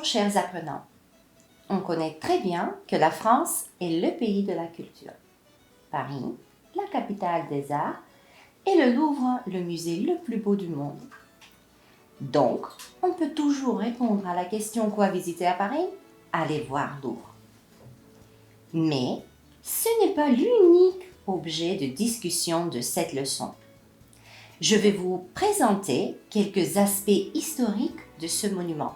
Bonjour chers apprenants. On connaît très bien que la France est le pays de la culture. Paris, la capitale des arts, et le Louvre, le musée le plus beau du monde. Donc, on peut toujours répondre à la question quoi visiter à Paris? Allez voir Louvre. Mais ce n'est pas l'unique objet de discussion de cette leçon. Je vais vous présenter quelques aspects historiques de ce monument.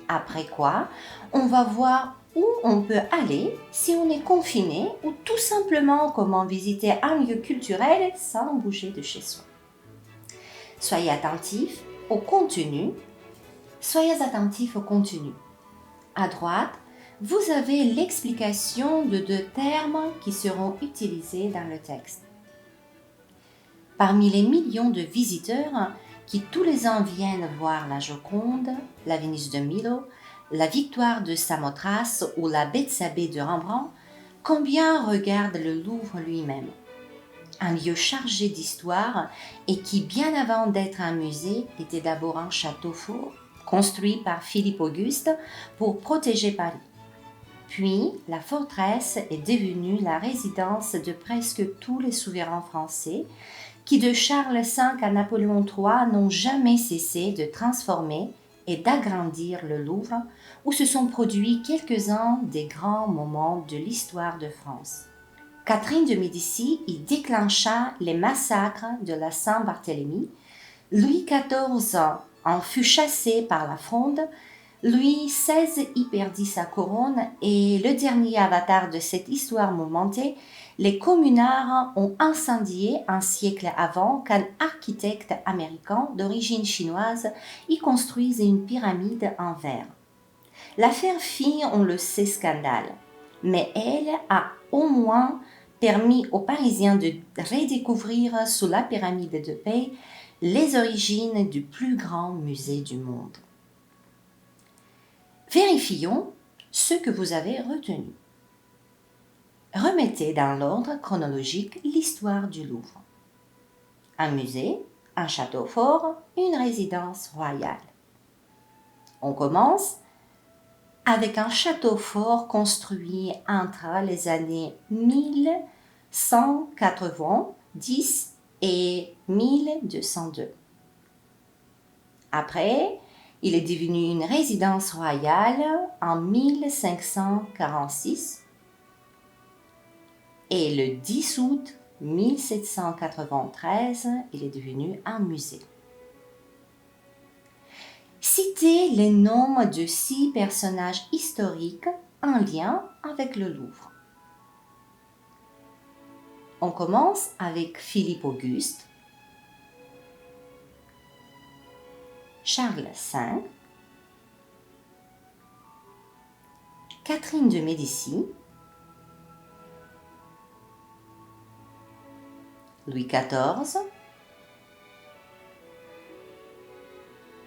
Après quoi, on va voir où on peut aller si on est confiné ou tout simplement comment visiter un lieu culturel sans bouger de chez soi. Soyez attentifs au contenu. À droite, vous avez l'explication de 2 termes qui seront utilisés dans le texte. Parmi les millions de visiteurs qui tous les ans viennent voir la Joconde, la Vénus de Milo, la Victoire de Samothrace ou la Bethsabée de Rembrandt, combien regardent le Louvre lui-même? Un lieu chargé d'histoire et qui, bien avant d'être un musée, était d'abord un château-fort, construit par Philippe Auguste pour protéger Paris. Puis, la forteresse est devenue la résidence de presque tous les souverains français qui, de Charles V à Napoléon III, n'ont jamais cessé de transformer et d'agrandir le Louvre, où se sont produits quelques-uns des grands moments de l'histoire de France. Catherine de Médicis y déclencha les massacres de la Saint-Barthélemy. Louis XIV en fut chassé par la Fronde. Louis XVI y perdit sa couronne et le dernier avatar de cette histoire mouvementée, les communards ont incendié un siècle avant qu'un architecte américain d'origine chinoise y construise une pyramide en verre. L'affaire fit, on le sait, scandale, mais elle a au moins permis aux Parisiens de redécouvrir sous la pyramide de paix les origines du plus grand musée du monde. Vérifions ce que vous avez retenu. Remettez dans l'ordre chronologique l'histoire du Louvre. Un musée, un château fort, une résidence royale. On commence avec un château fort construit entre les années 1190 et 1202. Après, il est devenu une résidence royale en 1546 et le 10 août 1793, il est devenu un musée. Citez les noms de 6 personnages historiques en lien avec le Louvre. On commence avec Philippe Auguste, Charles V, Catherine de Médicis, Louis XIV,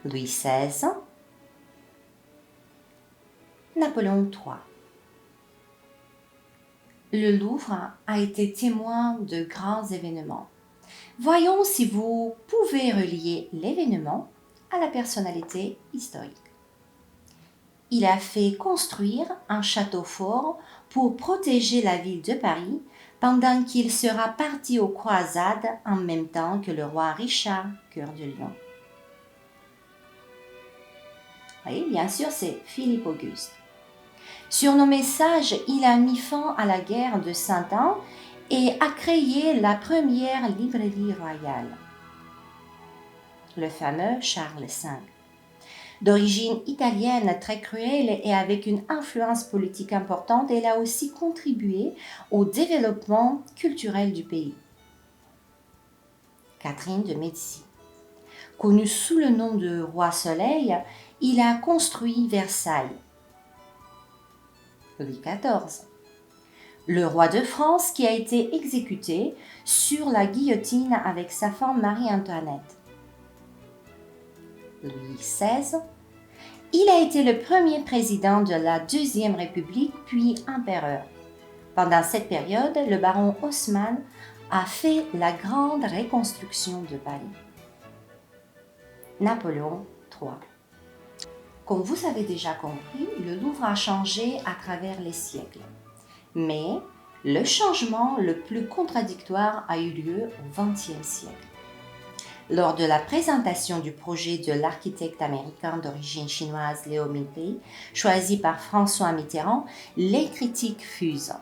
Louis XVI, Napoléon III. Le Louvre a été témoin de grands événements. Voyons si vous pouvez relier l'événement à la personnalité historique. Il a fait construire un château fort pour protéger la ville de Paris pendant qu'il sera parti aux croisades en même temps que le roi Richard, cœur de lion. Oui, bien sûr, c'est Philippe Auguste. Surnommé sage, il a mis fin à la guerre de Cent Ans et a créé la première librairie royale, le fameux Charles V. D'origine italienne très cruelle et avec une influence politique importante, elle a aussi contribué au développement culturel du pays. Catherine de Médicis. Connu sous le nom de Roi Soleil, il a construit Versailles. Louis XIV. Le roi de France qui a été exécuté sur la guillotine avec sa femme Marie-Antoinette. Louis XVI. Il a été le premier président de la Deuxième République puis empereur. Pendant cette période, le baron Haussmann a fait la grande reconstruction de Paris. Napoléon III. Comme vous avez déjà compris, le Louvre a changé à travers les siècles. Mais le changement le plus contradictoire a eu lieu au XXe siècle. Lors de la présentation du projet de l'architecte américain d'origine chinoise Léo Minpei, choisi par François Mitterrand, les critiques fusent.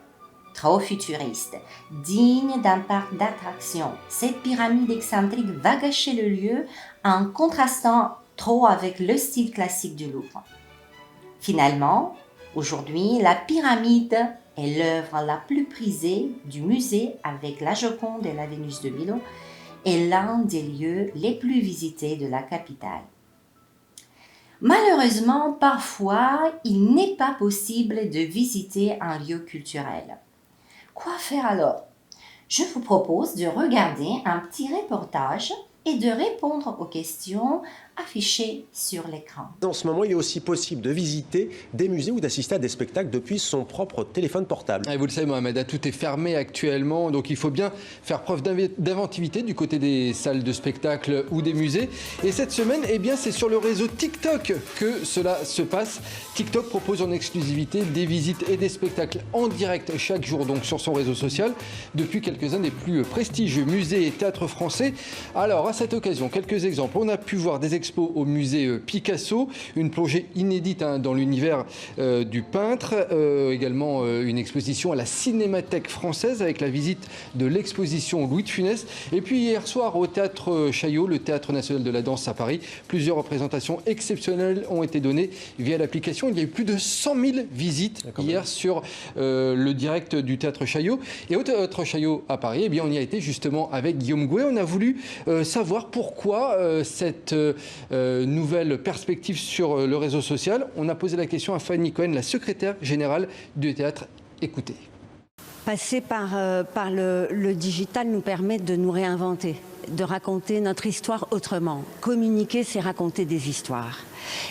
Trop futuriste, digne d'un parc d'attractions, cette pyramide excentrique va gâcher le lieu en contrastant trop avec le style classique du Louvre. Finalement, aujourd'hui, la pyramide est l'œuvre la plus prisée du musée avec la Joconde et la Vénus de Milo, est l'un des lieux les plus visités de la capitale. Malheureusement, parfois, il n'est pas possible de visiter un lieu culturel. Quoi faire alors? Je vous propose de regarder un petit reportage et de répondre aux questions affichées sur l'écran. En ce moment, il est aussi possible de visiter des musées ou d'assister à des spectacles depuis son propre téléphone portable. Et vous le savez, Mohamed, tout est fermé actuellement, donc il faut bien faire preuve d'inventivité du côté des salles de spectacle ou des musées. Et cette semaine, eh bien, c'est sur le réseau TikTok que cela se passe. TikTok propose en exclusivité des visites et des spectacles en direct chaque jour, donc sur son réseau social, depuis quelques-uns des plus prestigieux musées et théâtres français. Alors, à cette occasion, quelques exemples. On a pu voir des expos au musée Picasso, une plongée inédite dans l'univers du peintre, également une exposition à la Cinémathèque française avec la visite de l'exposition Louis de Funès. Et puis hier soir au théâtre Chaillot, le Théâtre national de la danse à Paris, plusieurs représentations exceptionnelles ont été données via l'application. Il y a eu plus de 100 000 visites hier sur le direct du Théâtre Chaillot. Et au Théâtre Chaillot à Paris, eh bien, on y a été justement avec Guillaume Gouet. On a voulu savoir pourquoi cette nouvelle perspective sur le réseau social. On a posé la question à Fanny Cohen, la secrétaire générale du théâtre. Écoutez. Passer par le digital nous permet de nous réinventer, de raconter notre histoire autrement. Communiquer, c'est raconter des histoires.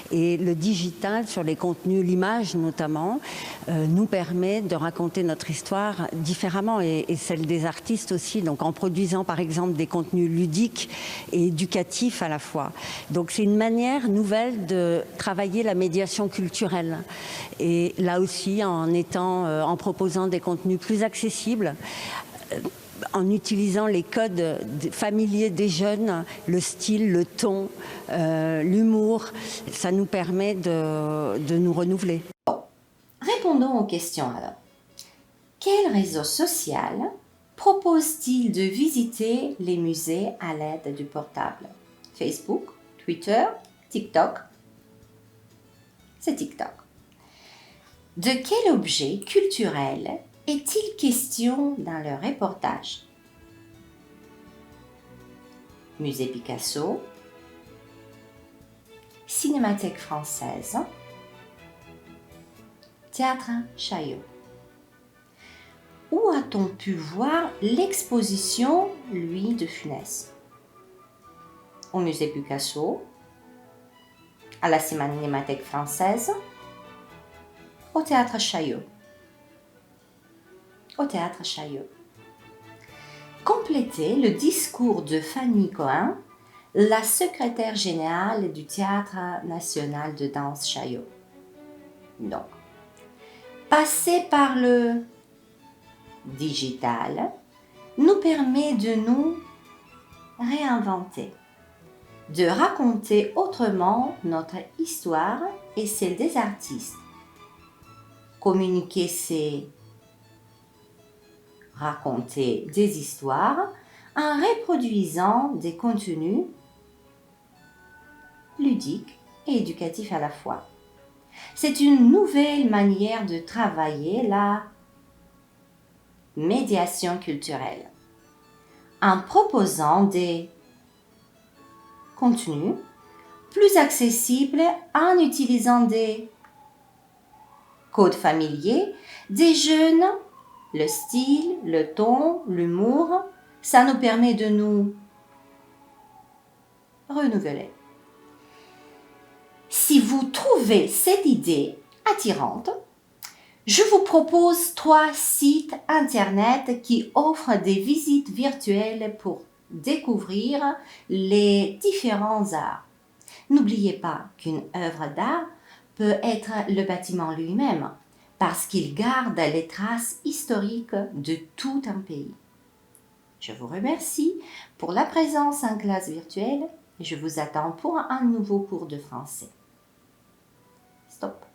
Et le digital, sur les contenus, l'image notamment, nous permet de raconter notre histoire différemment et celle des artistes aussi, donc en produisant par exemple des contenus ludiques et éducatifs à la fois. Donc c'est une manière nouvelle de travailler la médiation culturelle. Et là aussi, en proposant des contenus plus accessibles, en utilisant les codes familiers des jeunes, le style, le ton, l'humour, ça nous permet de nous renouveler. Bon, répondons aux questions alors. Quel réseau social propose-t-il de visiter les musées à l'aide du portable? Facebook, Twitter, TikTok? C'est TikTok. De quel objet culturel est-il question dans le reportage? Musée Picasso, Cinémathèque française, Théâtre Chaillot. Où a-t-on pu voir l'exposition Louis de Funès? Au Musée Picasso, à la Cinémathèque française, au Théâtre Chaillot. Au Théâtre Chaillot. Complétez le discours de Fanny Cohen, la secrétaire générale du Théâtre national de danse Chaillot. Donc, passer par le digital nous permet de nous réinventer, de raconter autrement notre histoire et celle des artistes. Communiquer, c'est raconter des histoires en reproduisant des contenus ludiques et éducatifs à la fois. C'est une nouvelle manière de travailler la médiation culturelle en proposant des contenus plus accessibles en utilisant des codes familiers, des jeunes, le style, le ton, l'humour. Ça nous permet de nous renouveler. Si vous trouvez cette idée attirante, je vous propose 3 sites internet qui offrent des visites virtuelles pour découvrir les différents arts. N'oubliez pas qu'une œuvre d'art peut être le bâtiment lui-même, parce qu'il garde les traces historiques de tout un pays. Je vous remercie pour la présence en classe virtuelle et je vous attends pour un nouveau cours de français. Stop.